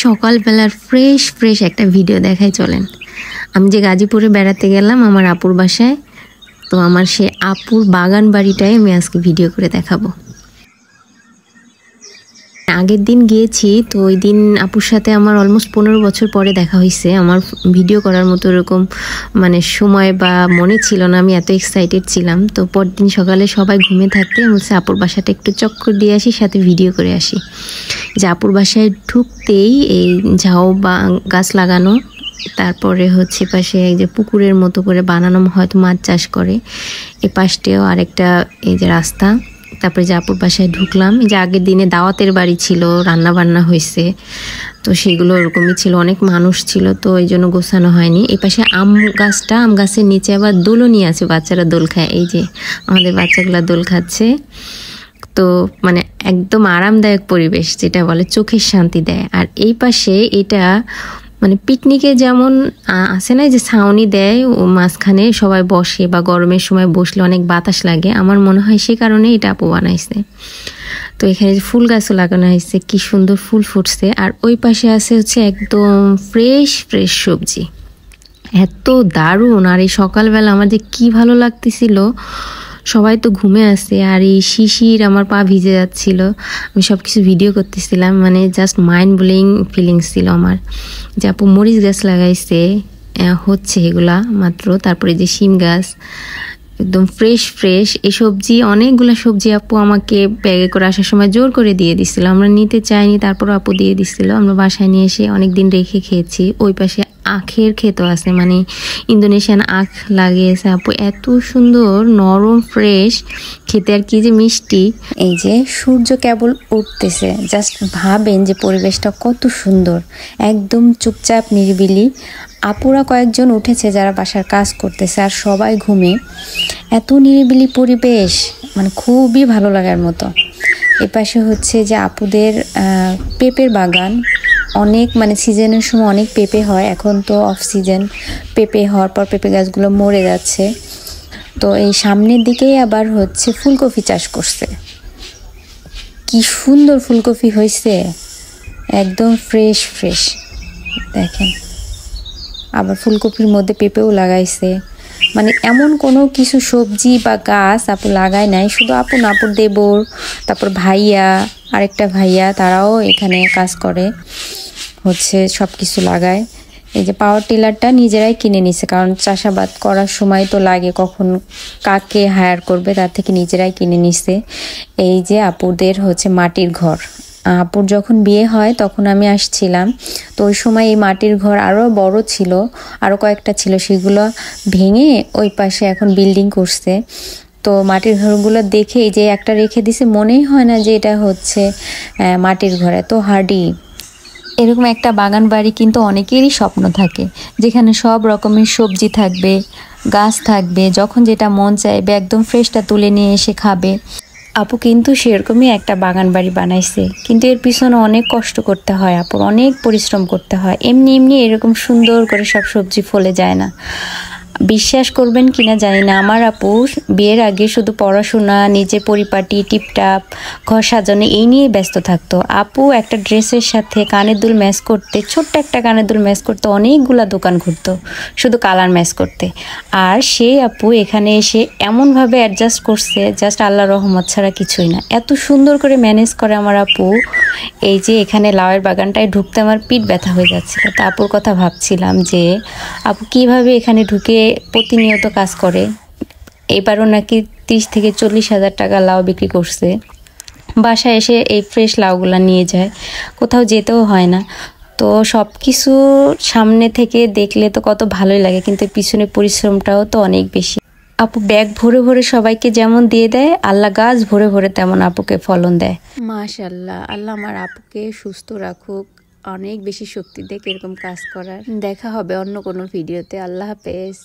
সকালবেলার fresh fresh একটা video দেখাই চলেন। আমি যে গাজীপুরে বেড়াতে গেলাম আমার আপুর বাসায়, তো আমার সে আপুর বাগান বাড়িটাই আমি আজকে ভিডিও করে দেখাবো। আগের দিন গিয়েছি, তো ওই দিন আপুর সাথে আমার অলমোস্ট 15 বছর পরে দেখা হয়েছে। আমার ভিডিও করার মতো এরকম সময় বা মনে ছিল না, আমি এত এক্সাইটেড ছিলাম। তো পরদিন সকালে সবাই ঘুমিয়ে থাকতে আমি বলছি আপুর বাসাটা একটু চক্কর দিয়ে আসি, সাথে ভিডিও করে আসি। যে আপুর বাসায় ঢুকতেই এই ঝাউ বা গাছ লাগানো, তারপরে হচ্ছে পাশে এই যে পুকুরের মতো করে বানানো, হয়তো মাছ চাষ করে। এ পাশটাও আরেকটা এই যে রাস্তা। তারপরে যে আপুর বাসায় ঢুকলাম, এই যে আগের দিনে দাওয়াতের বাড়ি ছিল, রান্না বান্না হয়েছে, তো সেগুলো ওরকমই ছিল, অনেক মানুষ ছিল, তো এই জন্য গোছানো হয়নি। এই পাশে আম গাছের নিচে আবার দোলনি আছে, বাচ্চারা দোল খায়। এই যে আমাদের বাচ্চাগুলা দোল খাচ্ছে। তো একদম আরামদায়ক পরিবেশ, যেটা বলে চোখের শান্তি দেয়। আর এই পাশে এটা পিকনিকে যেমন আছে না, যে ছাউনি দেয় ও মাঝখানে সবাই বসে, বা গরমের সময় বসলে অনেক বাতাস লাগে, আমার মনে হয় সে কারণে এটা আপু বানাইছে। তো এখানে যে ফুল গাছও লাগানো হয়েছে, কি সুন্দর ফুল ফুটছে। আর ওই পাশে আছে হচ্ছে একদম ফ্রেশ ফ্রেশ সবজি, এত দারুণ। আর এই সকালবেলা আমার যে কি ভালো লাগতেছিল, সবাই তো ঘুমে আছে, আর এই শিশির আমার পা ভিজে যাচ্ছিল, আমি সব কিছু ভিডিও করতেছিলাম, জাস্ট মাইন্ড ব্লোয়িং ফিলিংস ছিল আমার। যে আপু মরিচ গাছ লাগাইছে, হচ্ছে এগুলা মাত্র। তারপরে যে শিম গাছ, একদম ফ্রেশ ফ্রেশ এই সবজি, অনেকগুলা সবজি আপু আমাকে ব্যাগে করে আসার সময় জোর করে দিয়ে দিছিল, আমরা নিতে চাইনি, তারপর আপু দিয়ে দিছিল। আমরা বাসায় নিয়ে এসে অনেকদিন রেখে খেয়েছি। ওই পাশে আখের ক্ষেতও আছে, ইন্দোনেশিয়ান আখ লাগিয়েছে আপু, এত সুন্দর নরম ফ্রেশ খেতে, আর কি যে মিষ্টি। এই যে সূর্য কেবল উঠতেছে, জাস্ট ভাবেন যে পরিবেশটা কত সুন্দর, একদম চুপচাপ নিরিবিলি। আপুরা কয়েকজন উঠেছে যারা বাসার কাজ করতেছে, আর সবাই ঘুমে। এত নিরিবিলি পরিবেশ, খুবই ভালো লাগার মতো। এপাশে হচ্ছে যে আপুদের পেঁপের বাগান, অনেক সিজনের সময় অনেক পেঁপে হয়, এখন তো অফ সিজন। পেঁপে হওয়ার পর পেঁপে গাছগুলো মরে যাচ্ছে। তো এই সামনের দিকেই আবার হচ্ছে ফুলকপি চাষ করছে, কি সুন্দর ফুলকপি হয়েছে, একদম ফ্রেশ ফ্রেশ। দেখেন, আবার ফুলকপির মধ্যে পেঁপেও লাগাইছে। এমন কোনো কিছু সবজি বা গাছ আপু লাগায় নাই, শুধু আপু না, আপুর দেবর, তারপর ভাইয়া, আরেকটা ভাইয়া, তারাও এখানে কাজ করে, হচ্ছে সব কিছু লাগায়। এই যে পাওয়ার টিলারটা নিজেরাই কিনে নিছে, কারণ চাষাবাদ করার সময় তো লাগে, কখন কাকে হায়ার করবে, তার থেকে নিজেরাই কিনে নিছে। এই যে আপুদের হচ্ছে মাটির ঘর, আপুর যখন বিয়ে হয় তখন আমি আসছিলাম, তো ওই সময় এই মাটির ঘর আরও বড় ছিল, আরও কয়েকটা ছিল, সেগুলো ভেঙে ওই পাশে এখন বিল্ডিং করছে। তো মাটির ঘরগুলো দেখে এই যে একটা রেখে দিছে, মনেই হয় না যে এটা হচ্ছে মাটির ঘর, এত হার্ডি। এরকম একটা বাগান বাড়ি কিন্তু অনেকেরই স্বপ্ন থাকে, যেখানে সব রকমের সবজি থাকবে, গাছ থাকবে, যখন যেটা মন চাইবে একদম ফ্রেশটা তুলে নিয়ে এসে খাবে। আপু কিন্তু সেরকমই একটা বাগান বাড়ি বানাইছে, কিন্তু এর পিছনে অনেক কষ্ট করতে হয় আপুর, অনেক পরিশ্রম করতে হয়। এমনি এমনি এরকম সুন্দর করে সব সবজি ফলে যায় না। বিশ্বাস করবেন কিনা জানি না, আমার আপু বিয়ের আগে শুধু পড়াশোনা, নিজে পরিপাটি, টিপটাপ, ঘর সাজানো, এই নিয়ে ব্যস্ত থাকতো। আপু একটা ড্রেসের সাথে কানের দুল ম্যাচ করতে, ছোট্ট একটা কানের দুল ম্যাচ করতে অনেকগুলা দোকান ঘুরতো শুধু কালার ম্যাচ করতে। আর সেই আপু এখানে এসে এমনভাবে অ্যাডজাস্ট করছে, জাস্ট আল্লাহর রহমত ছাড়া কিছুই না। এত সুন্দর করে ম্যানেজ করে আমার আপু। এই যে এখানে লাউয়ের বাগানটায় ঢুকতে আমার পিঠ ব্যথা হয়ে যাচ্ছিল, তো আপুর কথা ভাবছিলাম যে আপু কিভাবে এখানে ঢুকে প্রতিনিয়ত কাজ করে। এবারও নাকি 30 থেকে 40 হাজার টাকা লাউ বিক্রি করছে। বাসায় এসে এই ফ্রেশ লাউগুলা নিয়ে যায়, কোথাও যেতেও হয় না। তো সব কিছু সামনে থেকে দেখলে তো কত ভালোই লাগে, কিন্তু পিছনে পরিশ্রমটাও তো অনেক বেশি। আপু ব্যাগ ভরে ভরে সবাইকে যেমন দিয়ে দেয়, আল্লাহ গাছ ভরে ভরে তেমন আপুকে ফলন দেয়। মাশাআল্লাহ, আল্লাহ আমার আপুকে সুস্থ রাখুক, অনেক বেশি শক্তি দেখ এরকম কাজ করার। দেখা হবে অন্য কোনো ভিডিওতে। আল্লাহ হাফেজ।